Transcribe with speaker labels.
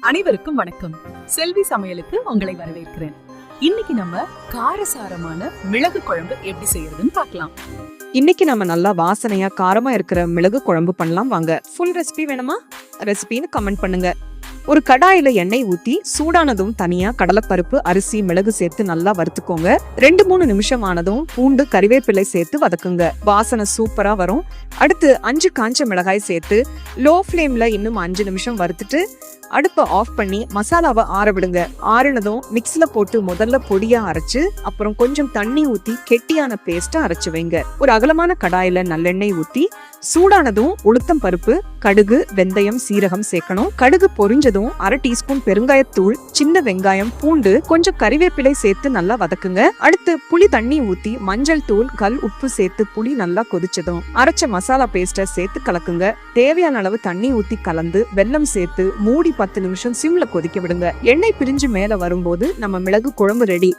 Speaker 1: அனைவருக்கும் வணக்கம். செல்வி சமையலுக்கு உங்களை வரவேற்கிறேன். இன்னைக்கு நம்ம காரசாரமான மிளகு குழம்பு எப்படி செய்யறதுன்னு பார்க்கலாம்.
Speaker 2: இன்னைக்கு நம்ம நல்லா வாசனையா காரமா இருக்கிற மிளகு குழம்பு பண்ணலாம் வாங்க. ஃபுல் ரெசிபி வேணுமா? ரெசிபின்னு கமெண்ட் பண்ணுங்க. ஒரு கடாயில எண்ணெய் ஊத்தி சூடானதும் தனியா கடலைப்பருப்பு, அரிசி, மிளகு சேர்த்து நல்லா வறுத்துக்கோங்க. 2-3 நிமிஷம் ஆனதும் பூண்டு, கறிவேப்பிலை சேர்த்து வதக்குங்க. வாசனை சூப்பரா வரும். அடுத்து 5 காஞ்ச மிளகாய் சேர்த்து லோ ஃப்ளேம்ல இன்னும் 5 நிமிஷம் வறுத்துட்டு அடுப்பை ஆஃப் பண்ணி மசாலாவை ஆற விடுங்க. ஆறினதும் மிக்ஸில போட்டு முதல்ல பொடியா அரைச்சு அப்புறம் கொஞ்சம் தண்ணி ஊத்தி கெட்டியான பேஸ்டா அரைச்சு வைங்க. ஒரு அகலமான கடாயில நல்லெண்ணெய் ஊத்தி சூடானதும் உளுத்தம் பருப்பு, கடுகு, வெந்தயம், சீரகம் சேர்க்கணும். கடுகு பொரிஞ்சதும் 1/2 டீஸ்பூன் பெருங்காயத்தூள், சின்ன வெங்காயம், பூண்டு, கொஞ்சம் கறிவேப்பிலை சேர்த்து நல்லா வதக்குங்க. அடுத்து புளி தண்ணி ஊத்தி மஞ்சள் தூள், கல் உப்பு சேர்த்து புளி நல்லா கொதிச்சதும் அரைச்ச மசாலா பேஸ்ட சேர்த்து கலக்குங்க. தேவையான அளவு தண்ணி ஊத்தி கலந்து வெல்லம் சேர்த்து மூடி 10 நிமிஷம் சிம்ல கொதிக்க விடுங்க. எண்ணெய் பிரிஞ்சு மேல வரும்போது நம்ம மிளகு குழம்பு ரெடி.